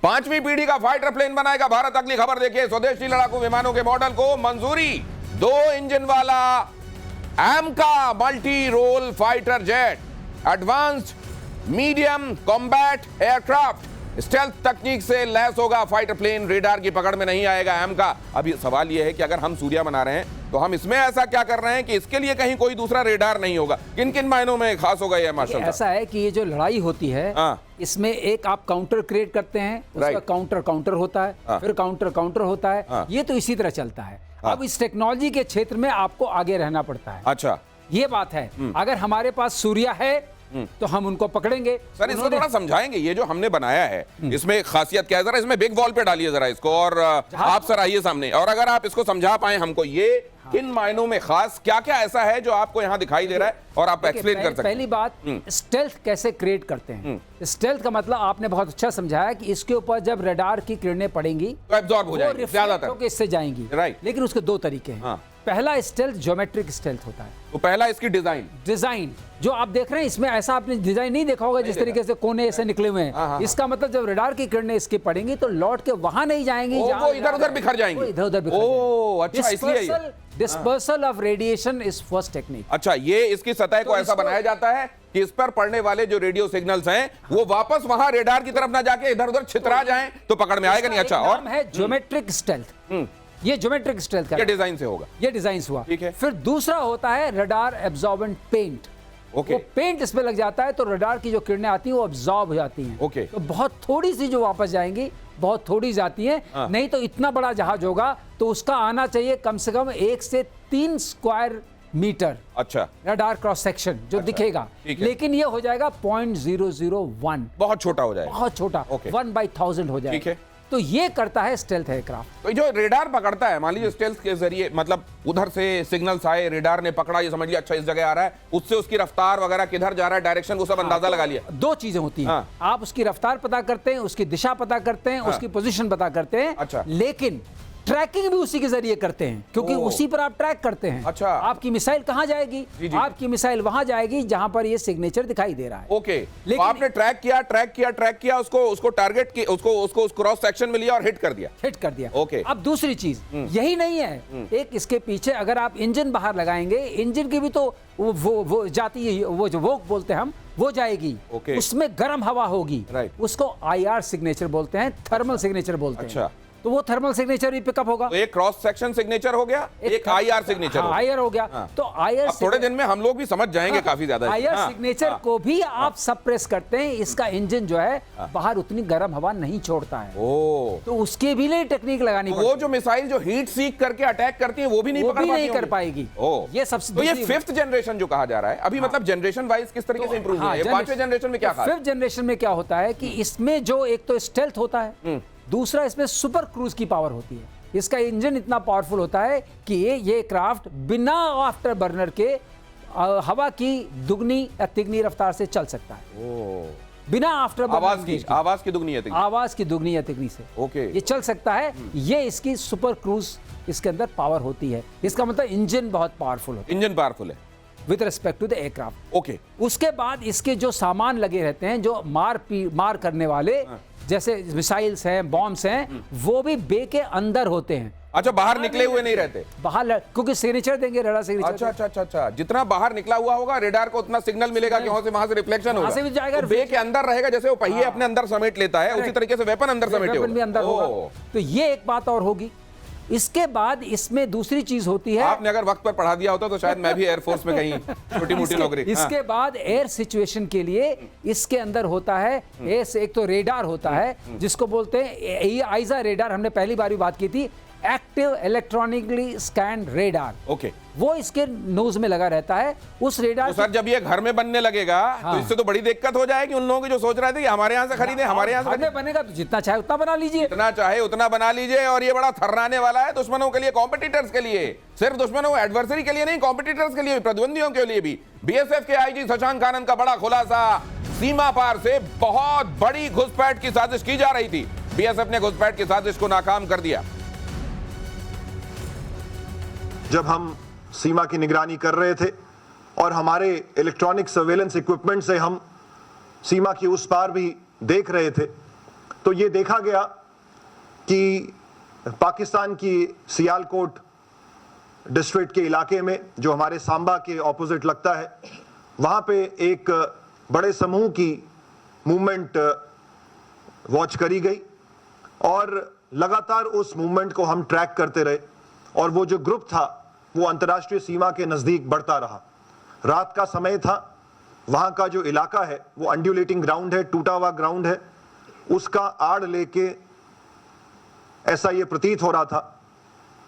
5वीं पीढ़ी का फाइटर प्लेन बनाएगा भारत। अगली खबर देखिए, स्वदेशी लड़ाकू विमानों के मॉडल को मंजूरी। 2 इंजन वाला AMCA multi role fighter jet, advanced medium combat aircraft, stealth तकनीक से लैस होगा फाइटर प्लेन, रेडार की पकड़ में नहीं आएगा AMCA। अब ये सवाल ये है कि अगर हम सूर्या बना रहे हैं तो हम इसमें ऐसा क्या कर रहे हैं कि इसके लिए कहीं कोई दूसरा रेडार नहीं होगा? किन किन मायनों में खास होगा ये माशाल्लाह? ऐसा है कि ये जो लड़ाई होती है इसमें एक आप काउंटर क्रिएट करते हैं, उसका काउंटर होता है, फिर काउंटर होता है, ये तो इसी तरह चलता है। अब इस टेक्नोलॉजी के क्षेत्र में आपको आगे रहना पड़ता है। अच्छा, ये बात है। अगर हमारे पास सूर्या है तो हम उनको पकड़ेंगे। सर इसको थोड़ा समझाएंगे, ये जो हमने बनाया है इसमें एक खासियत क्या है? जरा इसमें बिग वॉल पे डालिए जरा इसको, और आप सर आइए सामने, और अगर आप इसको समझा पाए हमको, ये किन मायनों में खास क्या क्या ऐसा है जो आपको यहाँ दिखाई दे रहा है और आप एक्सप्लेन कर सकते हैं? पहली बात, स्टेल्थ कैसे क्रिएट करते हैं। स्टेल्थ का मतलब आपने बहुत अच्छा समझाया कि इसके ऊपर जब रडार की किरणें पड़ेंगी तो एब्जॉर्ब हो जाएगी, ज्यादातर इससे जाएंगी। राइट। लेकिन उसके 2 तरीके हैं। पहला स्टेल्थ ज्योमेट्रिक स्टेल्थ होता है। तो पहला इसकी डिजाइन जो आप देख रहे हैं, इसमें ऐसा आपने डिजाइन नहीं देखा होगा जिस तरीके से कोने ऐसे निकले हुए हैं। इसका मतलब जब रडार की किरणें इसकी पड़ेंगी तो लौट के वहां नहीं जाएंगी, वो इधर-उधर बिखर जाएंगी। इधर-उधर अच्छा, इसलिए dispersal of radiation is first technique. अच्छा, ये इसकी सतह को ऐसा बनाया जाता है कि इस पर पड़ने वाले जो रेडियो सिग्नल्स हैं वो वापस वहां रेडार की तरफ ना जाके इधर-उधर छितरा जाएं तो पकड़ में आएगा नहीं। अच्छा, और है ज्योमेट्रिक स्टेल्थ। ये ज्योमेट्रिक स्टेल्थ का डिजाइन से होगा, ये डिजाइन हुआ। ठीक है। फिर दूसरा होता है रडार एब्जॉर्बेंट पेंट। ओके। वो पेंट इसमें लग जाता है तो रडार की जो किरणें आती हैं वो एब्जॉर्ब हो जाती हैं। ओके। तो बहुत थोड़ी सी जो वापस जाएंगी, बहुत थोड़ी जाती हैं। नहीं तो इतना बड़ा जहाज होगा तो उसका आना चाहिए कम से कम 1 से 3 स्क्वायर मीटर। अच्छा, रडार क्रॉस सेक्शन जो दिखेगा, लेकिन ये हो जाएगा 0.001, बहुत छोटा हो जाएगा, बहुत छोटा, 1/1000 हो जाएगा। ठीक है। तो ये करता है स्टेल्थ एयरक्राफ्ट। तो जो रेडार पकड़ता है, मान लीजिए स्टेल्थ के जरिए, मतलब उधर से सिग्नल्स आए, रेडार ने पकड़ा, ये समझ लिया अच्छा इस जगह आ रहा है, उससे उसकी रफ्तार वगैरह किधर जा रहा है, डायरेक्शन, वो सब अंदाजा लगा लिया। 2 चीजें होती हैं। आप उसकी रफ्तार पता करते हैं, उसकी दिशा पता करते हैं, उसकी पोजीशन पता करते हैं। अच्छा। लेकिन ट्रैकिंग भी उसी के जरिए करते हैं, क्योंकि उसी पर आप ट्रैक करते हैं। अच्छा। आपकी मिसाइल कहां जाएगी? आपकी मिसाइल वहां जाएगी जहां पर ये सिग्नेचर दिखाई दे रहा है। ओके। तो आपने ट्रैक किया, उसको टारगेट की, उसको क्रॉस सेक्शन में लिया और हिट कर दिया। ओके। अब दूसरी चीज यही नहीं है, एक इसके पीछे अगर आप इंजन बाहर लगाएंगे, इंजन की भी तो वो जाती है, वो जो वोक बोलते हैं हम, वो जाएगी। उसमें गर्म हवा होगी, उसको IR सिग्नेचर बोलते हैं, थर्मल सिग्नेचर बोलते हैं। अच्छा। तो वो थर्मल सिग्नेचर भी पिकअप होगा। तो एक क्रॉस सेक्शन सिग्नेचर हो गया, एक IR सिग्नेचर हो गया। IR हो गया। तो IR थोड़े दिन में हम लोग भी समझ जाएंगे काफी ज्यादा। IR सिग्नेचर को भी आप सप्रेस करते हैं, इसका इंजन जो है बाहर उतनी गर्म हवा नहीं छोड़ता है। तो उसके भी लिए टेक्निक लगानी पड़ती है। वो जो मिसाइल जो हीट सीक करके अटैक करती है वो भी नहीं कर पाएगी। ये सबसे तो ये 5th जनरेशन जो कहा जा रहा है अभी, मतलब जनरेशन वाइज किस तरीके से इंप्रूव हुआ है? 5वें जनरेशन में क्या खास? 5th जनरेशन में क्या होता है कि इसमें जो एक तो स्टेल्थ होता है, दूसरा इसमें सुपर क्रूज की पावर होती है। इसका इंजन इतना पावरफुल होता है कि ये क्राफ्ट बिना आफ्टर बर्नर के हवा की दुगनी या तिगनी रफ्तार से चल सकता है। बिना आफ्टर बर्नर आवाज की दुगनी या तिगनी से ओके ये चल सकता है। ये इसकी सुपर क्रूज इसके अंदर पावर होती है। इसका मतलब इंजन बहुत पावरफुल है with respect to the aircraft. Okay. उसके बाद इसके जो सामान लगे रहते हैं, जो मार करने वाले, जैसे मिसाइल्स हैं, बॉम्ब्स हैं, वो भी बे के अंदर होते हैं। अच्छा, बाहर निकले हुए नहीं रहते? बाहर, क्योंकि सिग्नेचर देंगे, रडार सिग्नेचर। अच्छा। जितना बाहर निकला हुआ होगा रेडार को उतना सिग्नल मिलेगा कि वहां से रिफ्लेक्शन होगा, भी जाएगा, तो बे के अंदर रहेगा। जैसे वो पहिए अपने अंदर समेट लेता है, उसी तरीके से वेपन अंदर समेटे होगा। तो ये एक बात और होगी। इसके बाद इसमें दूसरी चीज होती है, आपने अगर वक्त पर पढ़ा दिया होता तो शायद मैं भी एयरफोर्स में कहीं छोटी मोटी नौकरी। इसके बाद एयर सिचुएशन के लिए इसके अंदर होता है एक तो रेडार होता है जिसको बोलते हैं आइजा रेडार। हमने पहली बार भी बात की थी, active electronically scan radar. Okay. वो इसके नोज में लगा रहता है। उस रेडार तो सर जब ये घर में बनने लगेगा तो इससे तो बड़ी दिक्कत हो जाएगी उन लोगों की जो सोच रहे थे कि हमारे यहाँ से खरीदे, हमारे यहाँ से बनेगा तो जितना चाहे उतना बना लीजिए, जितना चाहे उतना बना लीजिए। और ये बड़ा थर्राने वाला है दुश्मनों के लिए, कॉम्पिटिटर्स के लिए, सिर्फ दुश्मनों एडवर्सरी के लिए नहीं, कॉम्पिटिटर्स के लिए, प्रतिद्वंदियों के लिए भी। BSF के IG शशांक आनंद का बड़ा खुलासा, सीमा पार से बहुत बड़ी घुसपैठ की साजिश की जा रही थी, BSF ने घुसपैठ की साजिश को नाकाम कर दिया। जब हम सीमा की निगरानी कर रहे थे और हमारे इलेक्ट्रॉनिक सर्वेलेंस इक्विपमेंट से हम सीमा की उस पार भी देख रहे थे, तो ये देखा गया कि पाकिस्तान की सियालकोट डिस्ट्रिक्ट के इलाके में, जो हमारे सांबा के ऑपोजिट लगता है, वहां पे एक बड़े समूह की मूवमेंट वॉच करी गई और लगातार उस मूवमेंट को हम ट्रैक करते रहे और वो जो ग्रुप था वो अंतर्राष्ट्रीय सीमा के नजदीक बढ़ता रहा। रात का समय था, वहां का जो इलाका है वो अंड्यूलेटिंग ग्राउंड है, टूटा हुआ ग्राउंड है, उसका आड़ लेके ऐसा ये प्रतीत हो रहा था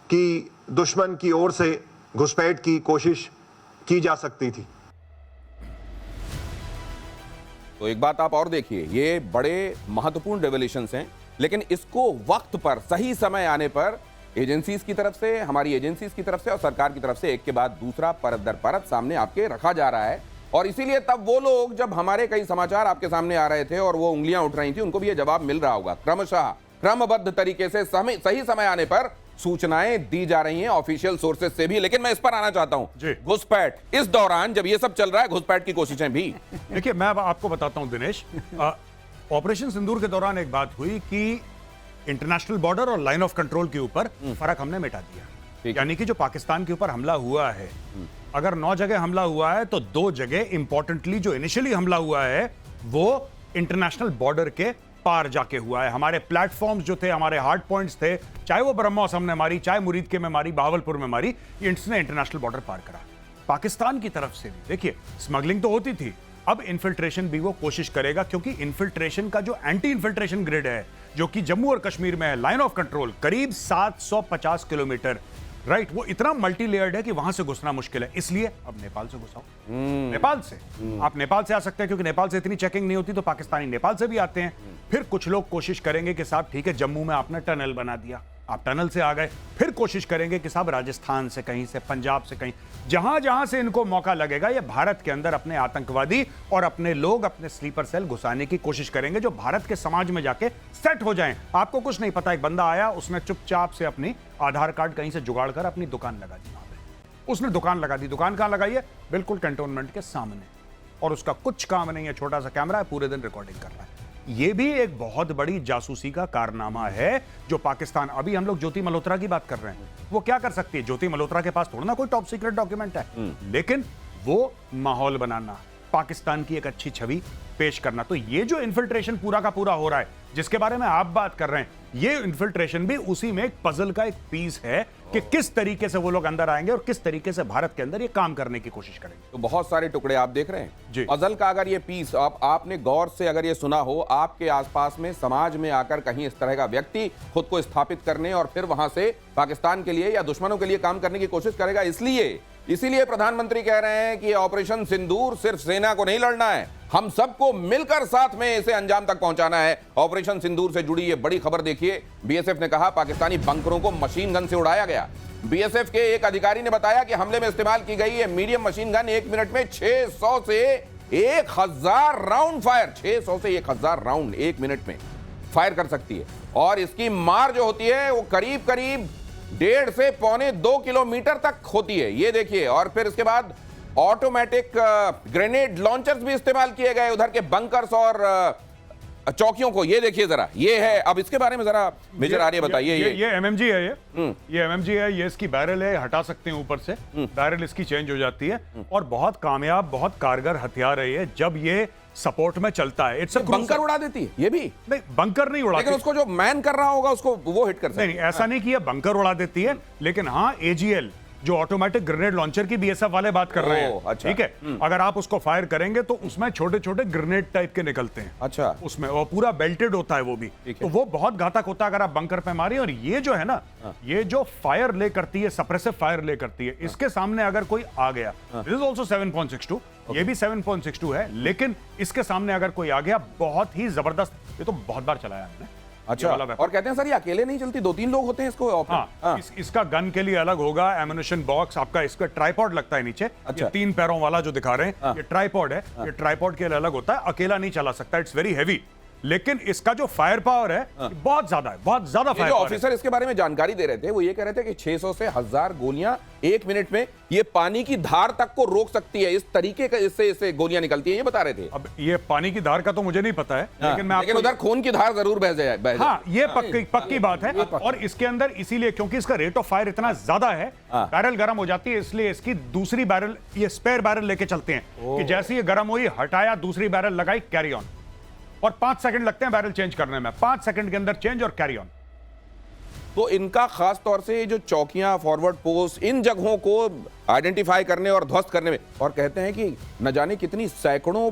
कि दुश्मन की ओर से घुसपैठ की कोशिश की जा सकती थी। तो एक बात आप और देखिए, ये बड़े महत्वपूर्ण रेवोल्यूशंस हैं, लेकिन इसको वक्त पर, सही समय आने पर एजेंसीज की तरफ से, हमारी एजेंसीज की तरफ से और सरकार की तरफ से एक के बाद दूसरा परत दर परत सामने आपके रखा जा रहा है। और इसीलिए तब वो लोग, जब हमारे कई समाचार आपके सामने आ रहे थे और वो उंगलियां उठ रही थी, उनको भी ये जवाब मिल रहा होगा। क्रमशः क्रमबद्ध तरीके से सही समय आने पर सूचनाएं दी जा रही हैं ऑफिशियल सोर्सेज से भी। लेकिन मैं इस पर आना चाहता हूं, घुसपैठ, इस दौरान जब ये सब चल रहा है, घुसपैठ की कोशिशें भी। देखिए, मैं आपको बताता हूं दिनेश, ऑपरेशन सिंदूर के दौरान एक बात हुई कि इंटरनेशनल बॉर्डर और लाइन ऑफ कंट्रोल के ऊपर फर्क हमने मिटा दिया। यानी कि जो पाकिस्तान के ऊपर हमला हुआ है, अगर 9 जगह हमला हुआ है तो 2 जगह इंपॉर्टेंटली जो इनिशियली हमला हुआ है वो इंटरनेशनल बॉर्डर के पार जाके हुआ है। हमारे प्लेटफॉर्म्स जो थे, हमारे हार्ड पॉइंट्स थे, चाहे वो ब्रह्मोस हमने मारी, चाहे मुरीद के में मारी, बहावलपुर में मारी, इसने इंटरनेशनल बॉर्डर पार करा। पाकिस्तान की तरफ से भी देखिए, स्मगलिंग तो होती थी, अब इन्फिल्ट्रेशन भी वो कोशिश करेगा, क्योंकि इन्फिल्ट्रेशन का जो एंटी इन्फिल्ट्रेशन ग्रिड है, जो कि जम्मू और कश्मीर में है, लाइन ऑफ कंट्रोल करीब 750 किलोमीटर, राइट, वो इतना मल्टी लेयर्ड है कि वहां से घुसना मुश्किल है। इसलिए अब नेपाल से घुसाओ। नेपाल से आप नेपाल से आ सकते हैं, क्योंकि नेपाल से इतनी चेकिंग नहीं होती, तो पाकिस्तानी नेपाल से भी आते हैं। फिर कुछ लोग कोशिश करेंगे कि साहब ठीक है, जम्मू में आपने टनल बना दिया, आप टनल से आ गए। फिर कोशिश करेंगे कि साहब राजस्थान से कहीं से, पंजाब से कहीं, जहां जहां से इनको मौका लगेगा, ये भारत के अंदर अपने आतंकवादी और अपने लोग, अपने स्लीपर सेल घुसाने की कोशिश करेंगे, जो भारत के समाज में जाके सेट हो जाएं। आपको कुछ नहीं पता, एक बंदा आया, उसने चुपचाप से अपनी आधार कार्ड कहीं से जुगाड़ कर अपनी दुकान लगा दी। वहां पे उसने दुकान लगा दी। दुकान कहां लगाई है? बिल्कुल कैंटोनमेंट के सामने, और उसका कुछ काम नहीं है, छोटा सा कैमरा है, पूरे दिन रिकॉर्डिंग कर रहा है। यह भी एक बहुत बड़ी जासूसी का कारनामा है जो पाकिस्तान, अभी हम लोग ज्योति मल्होत्रा की बात कर रहे हैं, वो क्या कर सकती है? ज्योति मल्होत्रा के पास थोड़ा ना कोई टॉप सीक्रेट डॉक्यूमेंट है, लेकिन वो माहौल बनाना, पाकिस्तान की एक अच्छी छवि पेश करना। तो ये जो इन्फिल्ट्रेशन पूरा का पूरा हो रहा है, जिसके बारे में आप बात कर रहे हैं, ये इन्फिल्ट्रेशन भी उसी में एक पजल का एक पीस है कि किस तरीके से वो लोग अंदर आएंगे और किस तरीके से भारत के अंदर ये काम करने की कोशिश करेंगे। तो बहुत सारे टुकड़े आप देख रहे हैं जी। पजल का। अगर ये पीस आपने गौर से अगर ये सुना हो, आपके आसपास में समाज में आकर कहीं इस तरह का व्यक्ति खुद को स्थापित करने और फिर वहां से पाकिस्तान के लिए या दुश्मनों के लिए काम करने की कोशिश करेगा, इसीलिए प्रधानमंत्री कह रहे हैं कि ऑपरेशन सिंदूर सिर्फ सेना को नहीं लड़ना है, हम सबको मिलकर साथ में इसे अंजाम तक पहुंचाना है। ऑपरेशन सिंदूर से जुड़ी ये बड़ी खबर देखिए, बीएसएफ ने कहा पाकिस्तानी बंकरों को मशीन गन से उड़ाया गया। बीएसएफ के एक अधिकारी ने बताया कि हमले में इस्तेमाल की गई ये मीडियम मशीन गन 1 मिनट में 600 से 1000 राउंड फायर, 600 से 1000 राउंड 1 मिनट में फायर कर सकती है, और इसकी मार जो होती है वो करीब करीब 1.5 से 1.25 किलोमीटर तक होती है। ये देखिए, और फिर इसके बाद ऑटोमेटिक ग्रेनेड लॉन्चर्स भी इस्तेमाल किए गए उधर के बंकर्स और चौकियों को। ये देखिए जरा, ये है। अब इसके बारे में जरा मेजर आर्य बताइए। ये एमएमजी है, ये एमएमजी है, ये इसकी बैरल है, हटा सकते हैं ऊपर से, बैरल इसकी चेंज हो जाती है, और बहुत कामयाब, बहुत कारगर हथियार है ये जब ये सपोर्ट में चलता है। इट्स बंकर उड़ा देती है ये भी? नहीं, बंकर नहीं उड़ाती, लेकिन उसको जो मैन कर रहा होगा उसको वो हिट कर सकता है। नहीं, ऐसा नहीं कि ये बंकर उड़ा देती है, लेकिन हाँ, एजीएल जो ऑटोमेटिक ग्रेनेड लॉन्चर की बीएसएफ वाले बात कर रहे हैं, अच्छा। ठीक है, अगर आप उसको फायर करेंगे तो उसमें छोटे छोटे ग्रेनेड टाइप के निकलते हैं। अच्छा, उसमें वो पूरा बेल्टेड होता है वो भी, तो वो बहुत घातक होता है अगर आप बंकर पे मारिए। और ये जो है ना, ये जो फायर ले करती है, सप्रेसिव फायर ले करती है, इसके सामने अगर कोई आ गया, दिस इज आल्सो 7.62, ये भी 7.62 है, लेकिन इसके सामने अगर कोई आ गया, बहुत ही जबरदस्त। ये तो बहुत बार चलाया हमने। अच्छा, और कहते हैं सर ये अकेले नहीं चलती, 2-3 लोग होते हैं इसको। हाँ, इसका गन के लिए अलग होगा, एमुनिशन बॉक्स आपका, इसका ट्राइपॉड लगता है नीचे। अच्छा। ये 3 पैरों वाला जो दिखा रहे हैं, ये ट्राइपॉड है, ये ट्राइपॉड के लिए अलग होता है, अकेला नहीं चला सकता, इट्स वेरी हैवी। लेकिन इसका जो फायर पावर है बहुत ज्यादा है, बहुत ज्यादा ये फायर जो पावर है। ऑफिसर इसके बारे में जानकारी दे रहे थे वो ये कह रहे थे कि 600 से 1000 गोलियां 1 मिनट में ये पानी की धार तक को रोक सकती है, इस तरीके का इससे गोलियां निकलती है, ये बता रहे थे। अब ये पानी की धार का तो मुझे नहीं पता है, लेकिन मैं लेकिन आपको उधर खून की धार जरूर बह जाए। हाँ, ये पक्की बात है। और इसके अंदर इसीलिए क्योंकि इसका रेट ऑफ फायर इतना ज्यादा है, बैरल गर्म हो जाती है, इसलिए इसकी दूसरी बैरल, ये स्पेयर बैरल लेके चलते हैं कि जैसे ये गर्म हुई, हटाया, दूसरी बैरल लगाई, कैरी ऑन। और 5 सेकंड लगते हैं बैरल चेंज करने में, 5 सेकंड के अंदर चेंज और कैरी ऑन। तो इनका खास तौर से जो चौकियां, फॉरवर्ड पोस्ट, इन जगहों को आइडेंटिफाई करने और ध्वस्त करने में, और कहते हैं कि न जाने कितनी सैकड़ों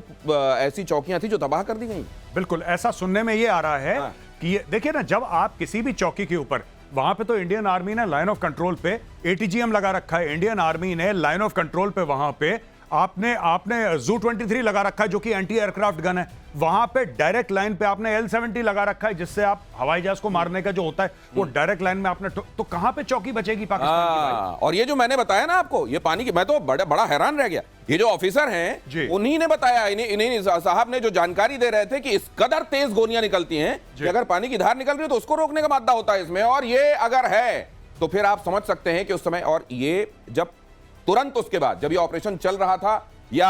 ऐसी चौकियां थी जो तबाह कर दी गई। बिल्कुल ऐसा सुनने में ये आ रहा है कि ये देखिए ना, जब आप किसी भी चौकी के ऊपर, वहां पे तो इंडियन आर्मी ने लाइन ऑफ कंट्रोल पे ATGM लगा रखा है, इंडियन आर्मी ने लाइन ऑफ कंट्रोल पे वहां पे आपने ZU-23 लगा रखा है जो कि एंटी एयरक्राफ्ट गन है, वहां पे डायरेक्ट लाइन पे आपने L-70 लगा रखा है जिससे आप हवाई जहाज को मारने का जो होता है वो डायरेक्ट लाइन में आपने, तो कहां पे चौकी बचेगी पाकिस्तान की भाई? और ये जो मैंने बताया ना आपको, ये पानी की, मैं तो बड़ा हैरान रह गया। ये जो ऑफिसर हैं उन्हीं ने बताया, इन्हीं साहब ने जो जानकारी दे रहे थे कि इस कदर तेज गोलियां निकलती हैं कि अगर पानी की धार निकल रही है तो उसको रोकने का मादा होता है इसमें, और ये अगर है तो फिर आप समझ सकते हैं कि उस समय, और ये जब तुरंत उसके बाद जब ये ऑपरेशन चल रहा था या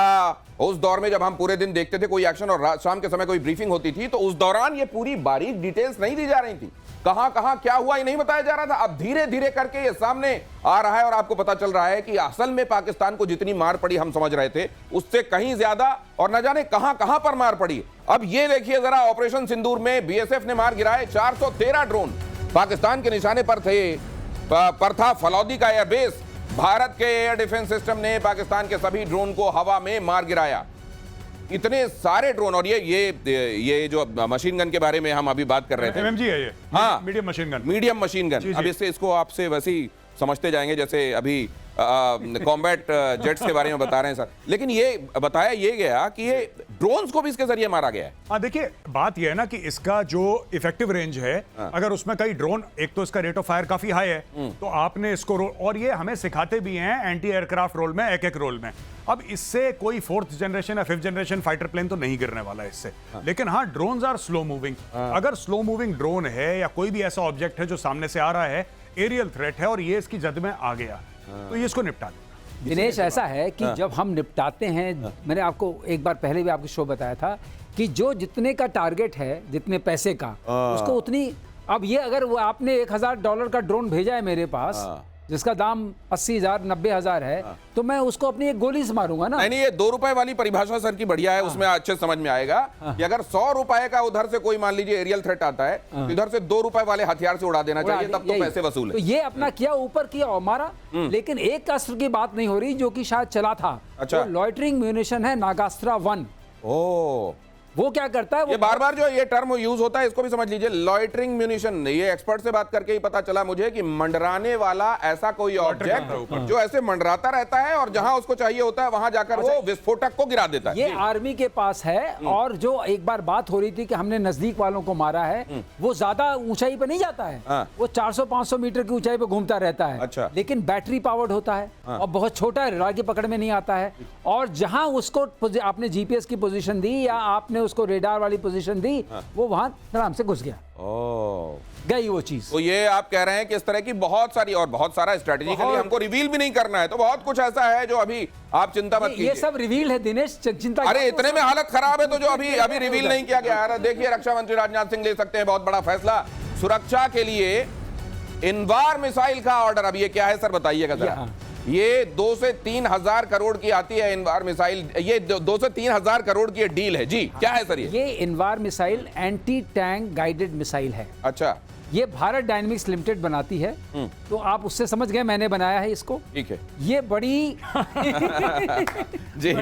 उस दौर में जब हम पूरे दिन देखते थे कोई एक्शन और शाम के समय कोई ब्रीफिंग होती थी, तो उस दौरान ये पूरी बारीक डिटेल्स नहीं दी जा रही थी, कहां कहां क्या हुआ ये नहीं बताया जा रहा था। अब धीरे धीरे करके ये सामने आ रहा है और आपको पता चल रहा है कि असल में पाकिस्तान को जितनी मार पड़ी हम समझ रहे थे उससे कहीं ज्यादा, और न जाने कहां कहां पर मार पड़ी। अब ये देखिए जरा, ऑपरेशन सिंदूर में BSF ने मार गिराए 413 ड्रोन, पाकिस्तान के निशाने पर था फलौदी का एयरबेस। भारत के एयर डिफेंस सिस्टम ने पाकिस्तान के सभी ड्रोन को हवा में मार गिराया। इतने सारे ड्रोन, और ये जो मशीन गन के बारे में हम अभी बात कर रहे थे, MMG है ये, हाँ, medium machine gun, medium machine gun. अब इसको आपसे वैसे ही समझते जाएंगे जैसे अभी कॉम्बैट जेट्स के बारे में बता रहे हैं सर, लेकिन ये बताया ये गया कि ये ड्रोन्स को भी इसके जरिए मारा गया है। हाँ देखिए, बात ये है ना कि इसका जो इफेक्टिव रेंज है, अगर उसमें कई ड्रोन, एक तो इसका रेट ऑफ फायर काफी हाई है, तो आपने इसको और ये हमें सिखाते भी हैं एंटी एयरक्राफ्ट रोल में, एक रोल में। अब इससे कोई 4th जनरेशन या 5th जनरेशन फाइटर प्लेन तो नहीं गिरने वाला है इससे, लेकिन हाँ, ड्रोन्स आर स्लो मूविंग। अगर स्लो मूविंग ड्रोन है या कोई भी ऐसा ऑब्जेक्ट है जो सामने से आ रहा है, एरियल थ्रेट है, और ये इसकी जद में आ गया, तो ये इसको निपटा देगा। दिनेश, ऐसा है कि जब हम निपटाते हैं, मैंने आपको एक बार पहले भी आपके शो बताया था कि जो जितने का टारगेट है, जितने पैसे का, उसको उतनी, अब ये अगर वो आपने $1000 का ड्रोन भेजा है मेरे पास जिसका दाम 80,000 90,000 है, तो मैं उसको अपनी एक गोली से मारूंगा ना। नहीं, ये ₹2 वाली परिभाषा सर की बढ़िया है, उसमें अच्छे समझ में आएगा कि अगर ₹100 का उधर से कोई मान लीजिए एरियल थ्रेट आता है तो इधर से ₹2 वाले हथियार से उड़ा देना चाहिए, तब तो पैसे वसूल है। तो ये अपना किया, ऊपर किया और मारा, लेकिन एक अस्त्र की बात नहीं हो रही जो कि शायद चला था। अच्छा, लॉइटरिंग म्यूनिशन है नागास्त्रा 1। ओ, वो क्या करता है, वो ये बार-बार जो ये टर्म यूज होता है इसको भी समझ लीजिए, लॉइटरिंग म्यूनिशन। ये एक्सपर्ट से बात करके ही पता चला मुझे कि मंडराने वाला ऐसा कोई ऑब्जेक्ट जो ऐसे मंडराता रहता है और जहां उसको चाहिए होता है वहां जाकर वो विस्फोटक को गिरा देता है। ये आर्मी के पास है। और जो एक बार बात हो रही थी कि हमने नजदीक वालों को मारा है, वो ज्यादा ऊंचाई पे नहीं जाता है, वो 400-500 मीटर की ऊंचाई पे घूमता रहता है। अच्छा। लेकिन बैटरी पावर्ड होता है और बहुत छोटा है, राड की पकड़ में नहीं आता है। और जहां उसको आपने GPS की पोजीशन दी या आपने उसको रेडार वाली पोजीशन दी, वो वहां आराम से घुस गया, गई वो चीज। तो ये आप कह रहे हैं कि इस तरह की बहुत सारी और बहुत सारा स्ट्रेटेजिकली हमको रिवील भी नहीं करना है, तो बहुत कुछ ऐसा है जो अभी आप चिंता मत कीजिए। ये सब रिवील है दिनेश, चिंता। अरे इतने में हालत खराब है तो जो अभी रिवील नहीं किया गया है। देखिए, रक्षा मंत्री राजनाथ सिंह ले सकते हैं बहुत बड़ा फैसला, सुरक्षा के लिए इनवार मिसाइल का ऑर्डर। अब ये क्या है सर, बताइएगा जरा। ये 2 से 3 हजार करोड़ की आती है इनवार मिसाइल, ये 2 से 3 हजार करोड़ की डील है जी। क्या है सर ये Invar missile anti tank guided missile है। अच्छा, ये भारत डायनेमिक्स लिमिटेड बनाती है, तो आप उससे समझ गए मैंने बनाया है इसको। ठीक है। ये बड़ी जी।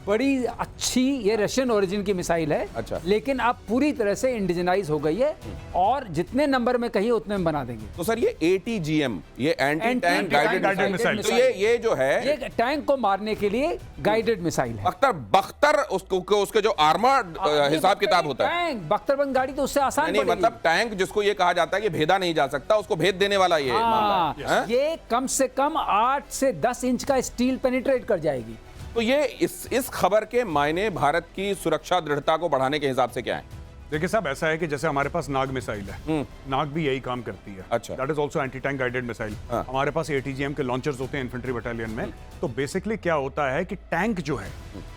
बड़ी अच्छी, ये रशियन ओरिजिन की मिसाइल है। अच्छा। लेकिन अब पूरी तरह से इंडिजनाइज हो गई है और जितने नंबर में कहिए उतने में बना देंगे। तो सर ये ATGM, ये एंटी टैंक गाइडेड मिसाइल, तो ये जो है ये टैंक को मारने के लिए गाइडेड मिसाइल है। बख्तर उसके जो आर्मर्ड हिसाब किताब होता है, टैंक बख्तरबंद गाड़ी तो उससे आसान नहीं, मतलब टैंक जिसको ये कहा जाता है कि भेदा नहीं जा सकता, उसको भेद देने वाला ये मामला है। ये कम से कम 8 से 10 इंच का स्टील पेनिट्रेट कर जाएगी। तो ये इस खबर के मायने भारत की सुरक्षा दृढ़ता को बढ़ाने के हिसाब से क्या है? देखिए साहब, ऐसा है कि जैसे हमारे पास नाग मिसाइल है, नाग भी यही काम करती है। अच्छा। That is also anti tank guided missile. हमारे पास एटीजीएम के लॉन्चर्स होते हैं इन्फेंट्री बटालियन में। तो बेसिकली क्या होता है कि टैंक जो है,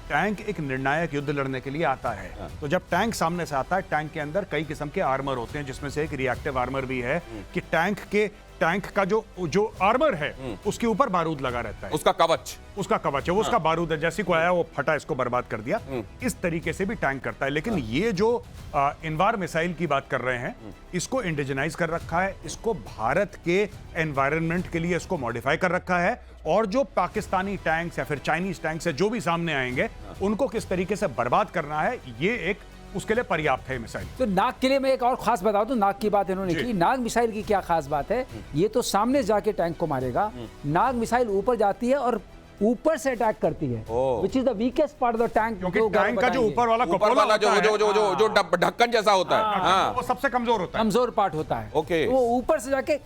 टैंक एक निर्णायक युद्ध लड़ने के लिए आता है। तो जब टैंक सामने से आता है, टैंक के अंदर कई किस्म के आर्मर होते हैं, जिसमें से एक रिएक्टिव आर्मर भी है कि टैंक का जो आर्मर है उसके ऊपर बारूद लगा रहता है। उसका कवच है, वो उसका बारूद है। जैसे कोई आया वो फटा, इसको बर्बाद कर दिया। इस तरीके से भी टैंक करता है। लेकिन ये जो इनवार मिसाइल की बात कर रहे हैं, इसको इंडिजिनाइज कर रखा है, इसको भारत के एनवायरनमेंट के लिए इसको मॉडिफाई कर रखा है। और जो पाकिस्तानी टैंक्स या फिर चाइनीज टैंक्स है जो भी सामने आएंगे, उनको किस तरीके से बर्बाद करना है, ये एक उसके लिए पर्याप्त है मिसाइल। तो नाग के लिए मैं एक और खास बता दूं, नाग की बात इन्होंने की। नाग मिसाइल की क्या खास बात है, ये तो सामने जाके टैंक को मारेगा। नाग मिसाइल ऊपर जाती है और ऊपर से अटैक करती है, which is the weakest part of the tank. क्योंकि टैंक का जो ऊपर वाला जो ढक्कन जैसा होता है, वो सबसे कमजोर होता है, कमजोर पार्ट होता है। ओके। वो ऊपर से जाके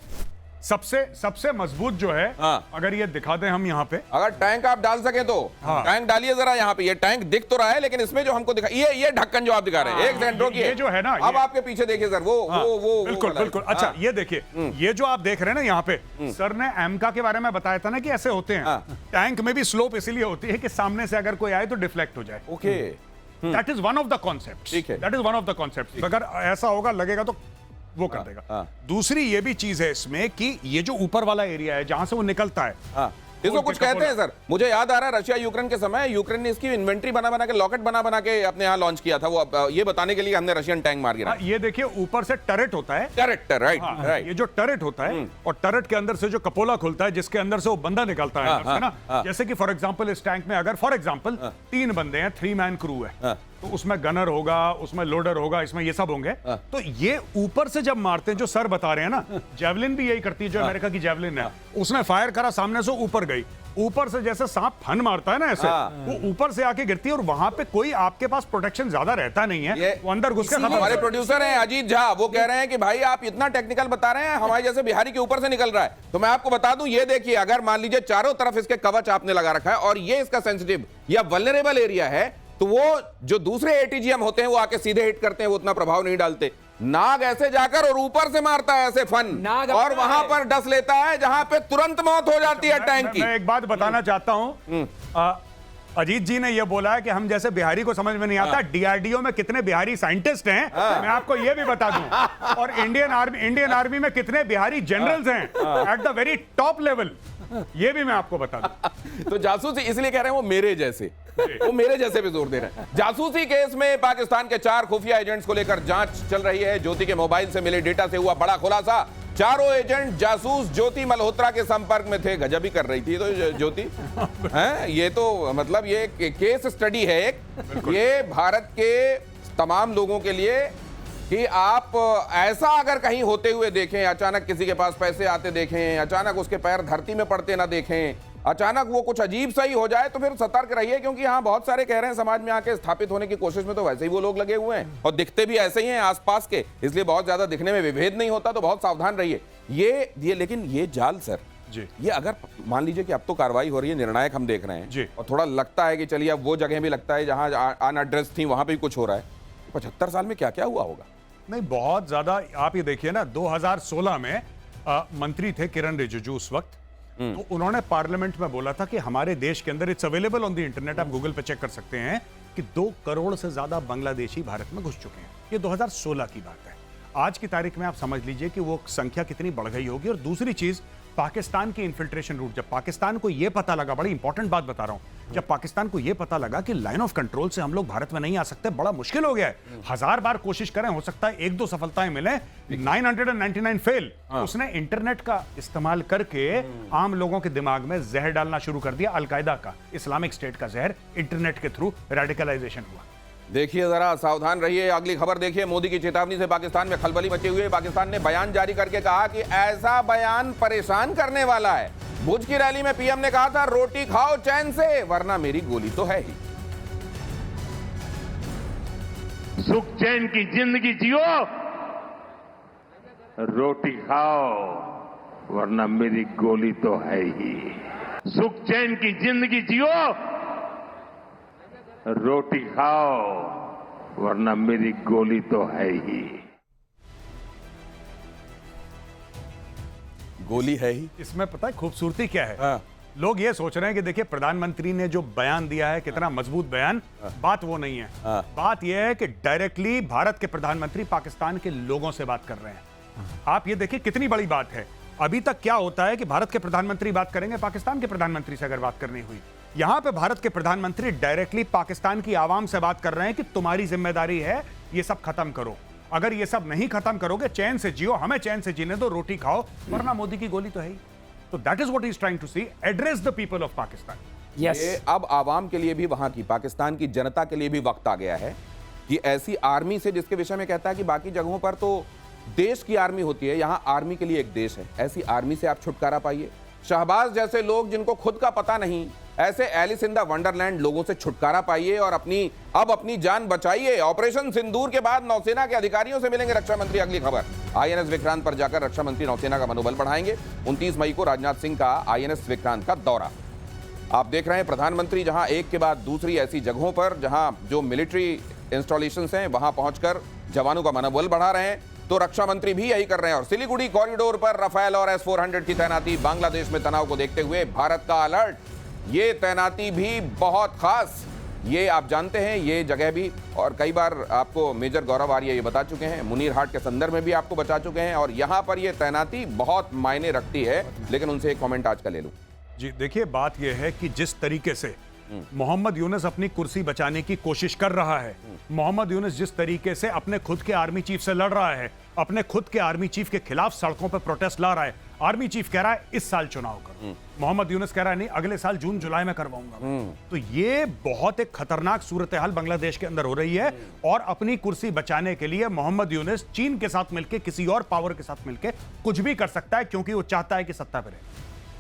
सबसे मजबूत जो है, अगर ये दिखा दें हम यहाँ पे, अगर टैंक आप डाल सके तो टैंक डालिए जरा यहाँ पे। ये टैंक दिख तो रहा है, लेकिन इसमें जो हमको दिखा, ये ढक्कन जो आप दिखा रहे हैं, एक सेकंड रोकिए। ये जो है ना, अब आपके पीछे देखिए सर, वो बिल्कुल। अच्छा, ये देखिए, ये जो आप देख रहे हैं ना यहाँ पे, सर ने एमका के बारे में बताया था ना कि ऐसे होते हैं। टैंक में भी स्लोप इसीलिए होती है कि सामने से अगर कोई आए तो डिफ्लेक्ट हो जाए। Okay, that is one of the concept. ठीक है, that is one of the concept. अगर ऐसा होगा, लगेगा तो वो कर देगा। दूसरी ये भी चीज है इसमें कि ये जो ऊपर वाला एरिया है जहां से वो निकलता है, इसको कुछ कहते हैं सर। मुझे याद आ रहा है रशिया यूक्रेन के समय यूक्रेन ने इसकी इन्वेंट्री बना के, लॉकेट बना के अपने यहाँ लॉन्च किया था। वो ये बताने के लिए हमने रशियन टैंक मार गिरा। ये देखिए, ऊपर से टरेट होता है। Turret, right. ये जो टरेट होता है, और टरेट के अंदर से जो कपोला खुलता है, जिसके अंदर से वो बंदा निकलता है ना। जैसे कि फॉर एग्जाम्पल इस टैंक में अगर फॉर एग्जाम्पल 3 बंदे हैं, 3 मैन क्रू है, तो उसमें गनर होगा, उसमें लोडर होगा, इसमें ये सब होंगे। तो ये ऊपर से जब मारते हैं, जो सर बता रहे हैं ना, जेवलिन भी यही करती है, जो अमेरिका की जेवलिन है, उसने फायर करा, सामने से ऊपर गई, ऊपर से जैसे सांप फन मारता है ना, ऐसे वो ऊपर से आके गिरती है। और वहां पे कोई आपके पास प्रोटेक्शन ज्यादा रहता नहीं है, वो अंदर घुस के हमारे प्रोड्यूसर हैं अजीत झा, वो कह रहे हैं कि भाई आप इतना टेक्निकल बता रहे हैं, हमारे जैसे बिहारी के ऊपर से निकल रहा है। तो मैं आपको बता दूं, ये देखिए, अगर मान लीजिए चारों तरफ इसके कवच आपने लगा रखा है और ये इसका सेंसिटिव या वल्नरेबल एरिया है, तो वो जो दूसरे एटीजीएम होते हैं वो आके सीधे हिट करते हैं, वो उतना प्रभाव नहीं डालते। नाग ऐसे जाकर और ऊपर से मारता है ऐसे फन, और वहां पर डस लेता है जहां पे तुरंत मौत हो जाती है टैंक की। मैं एक बात बताना चाहता हूं, अजीत जी ने यह बोला है कि हम जैसे बिहारी को समझ में नहीं आता। डीआरडीओ में कितने बिहारी साइंटिस्ट हैं, मैं आपको यह भी बता दूं। और इंडियन आर्मी में कितने बिहारी जनरल्स हैं at the very top level, ये भी मैं आपको बता दूं। तो जासूसी इसलिए कह रहे हैं वो मेरे जैसे भी जोर दे रहे हैं। जासूसी केस में पाकिस्तान के 4 खुफिया एजेंट्स को लेकर जांच चल रही है। ज्योति के मोबाइल से मिले डेटा से हुआ बड़ा खुलासा। चारों एजेंट जासूस ज्योति मल्होत्रा के संपर्क में थे। गजब ही कर रही थी तो ज्योति हैं। ये तो मतलब ये केस स्टडी है एक, ये भारत के तमाम लोगों के लिए कि आप ऐसा अगर कहीं होते हुए देखें, अचानक किसी के पास पैसे आते देखें, अचानक उसके पैर धरती में पड़ते ना देखें, अचानक वो कुछ अजीब सा ही हो जाए, तो फिर सतर्क रहिए। क्योंकि हाँ, बहुत सारे कह रहे हैं समाज में आके स्थापित होने की कोशिश में तो वैसे ही वो लोग लगे हुए हैं और दिखते भी ऐसे ही हैं आसपास के, इसलिए बहुत ज्यादा दिखने में विभेद नहीं होता, तो बहुत सावधान रहिए। ये लेकिन ये जाल सर जी, ये अगर मान लीजिए कि अब तो कार्रवाई हो रही है, निर्णायक हम देख रहे हैं जी, और थोड़ा लगता है कि चलिए अब वो जगह भी लगता है जहां अनएड्रेस थी, वहां पे भी कुछ हो रहा है। 75 साल में क्या क्या हुआ होगा? नहीं, बहुत ज्यादा। आप ये देखिए ना, 2016 में मंत्री थे किरण रिजिजू उस वक्त, तो उन्होंने पार्लियामेंट में बोला था कि हमारे देश के अंदर, it's available on the internet, आप गूगल पे चेक कर सकते हैं, कि 2 करोड़ से ज्यादा बांग्लादेशी भारत में घुस चुके हैं। ये 2016 की बात है। आज की तारीख में आप समझ लीजिए कि वो संख्या कितनी बढ़ गई होगी। और दूसरी चीज, पाकिस्तान की इन्फिल्ट्रेशन रूट, जब पाकिस्तान को यह पता लगा, बड़ी इंपॉर्टेंट बात बता रहा हूं, जब पाकिस्तान को यह पता लगा कि लाइन ऑफ कंट्रोल से हम लोग भारत में नहीं आ सकते, बड़ा मुश्किल हो गया है, 1000 बार कोशिश करें, हो सकता है 1-2 सफलताएं मिले, 999 फेल, उसने इंटरनेट का इस्तेमाल करके आम लोगों के दिमाग में जहर डालना शुरू कर दिया। अलकायदा का, इस्लामिक स्टेट का जहर इंटरनेट के थ्रू रेडिकलाइजेशन हुआ। देखिए, जरा सावधान रहिए। अगली खबर देखिए, मोदी की चेतावनी से पाकिस्तान में खलबली मची हुई है। पाकिस्तान ने बयान जारी करके कहा कि ऐसा बयान परेशान करने वाला है। भुज की रैली में पीएम ने कहा था, रोटी खाओ चैन से वरना मेरी गोली तो है ही। सुख चैन की जिंदगी जियो, रोटी खाओ वरना मेरी गोली तो है ही। सुख चैन की जिंदगी जियो, रोटी खाओ वरना मेरी गोली तो है ही। गोली है ही। इसमें पता है खूबसूरती क्या है? हाँ। लोग ये सोच रहे हैं कि देखिए प्रधानमंत्री ने जो बयान दिया है कितना मजबूत बयान। बात वो नहीं है। बात यह है कि डायरेक्टली भारत के प्रधानमंत्री पाकिस्तान के लोगों से बात कर रहे हैं। आप ये देखिए कितनी बड़ी बात है। अभी तक क्या होता है कि भारत के प्रधानमंत्री बात करेंगे पाकिस्तान के प्रधानमंत्री से अगर बात करनी हुई, यहां पे भारत के प्रधानमंत्री डायरेक्टली पाकिस्तान की आवाम से बात कर रहे हैं कि तुम्हारी जिम्मेदारी है ये सब खत्म करो। अगर ये सब नहीं खत्म करोगे, चैन से जियो, हमें चैन से जीने दो, रोटी खाओ, वरना मोदी की गोली तो है ही। तो that is what he is trying to see, address the people of Pakistan. ये अब आवाम के लिए भी, वहां की पाकिस्तान की जनता के लिए भी वक्त आ गया है कि ऐसी आर्मी से, जिसके विषय में कहता है कि बाकी जगहों पर तो देश की आर्मी होती है, यहां आर्मी के लिए एक देश है, ऐसी आर्मी से आप छुटकारा पाइए। शहबाज जैसे लोग जिनको खुद का पता नहीं, ऐसे एलिस इन द वंडरलैंड लोगों से छुटकारा पाइए और अपनी जान बचाइए। ऑपरेशन सिंदूर के बाद नौसेना के अधिकारियों से मिलेंगे रक्षा मंत्री। अगली खबर, आईएनएस विक्रांत पर जाकर रक्षा मंत्री नौसेना का मनोबल बढ़ाएंगे। 29 मई को राजनाथ सिंह का आईएनएस विक्रांत का दौरा। आप देख रहे हैं प्रधानमंत्री जहां एक के बाद दूसरी ऐसी जगहों पर जहां जो मिलिट्री इंस्टॉलेशंस हैं वहां पहुंचकर जवानों का मनोबल बढ़ा रहे हैं, तो रक्षा मंत्री भी यही कर रहे हैं। और सिलीगुड़ी कॉरिडोर पर राफेल और S-400 की तैनाती। बांग्लादेश में तनाव को देखते हुए भारत का अलर्ट। ये तैनाती भी बहुत खास, ये आप जानते हैं ये जगह भी, और कई बार आपको मेजर गौरव आर्य ये बता चुके हैं, मुनीर हाट के संदर्भ में भी आपको बता चुके हैं, और यहां पर ये तैनाती बहुत मायने रखती है। लेकिन उनसे एक कमेंट आज का ले लूं। जी देखिए, बात यह है कि जिस तरीके से मोहम्मद यूनुस अपनी कुर्सी बचाने की कोशिश कर रहा है, मोहम्मद यूनुस जिस तरीके से अपने खुद के आर्मी चीफ से लड़ रहा है, अपने खुद के आर्मी चीफ के खिलाफ सड़कों पर प्रोटेस्ट ला रहा है, आर्मी चीफ कह रहा है इस साल चुनाव करो, मोहम्मद यूनुस कह रहा है नहीं अगले साल जून जुलाई में करवाऊंगा। तो ये बहुत एक खतरनाक सूरत हाल बांग्लादेश के अंदर हो रही है, और अपनी कुर्सी बचाने के लिए मोहम्मद यूनुस चीन के साथ मिलकर, किसी और पावर के साथ मिलकर कुछ भी कर सकता है, क्योंकि वो चाहता है कि सत्ता पर रहे।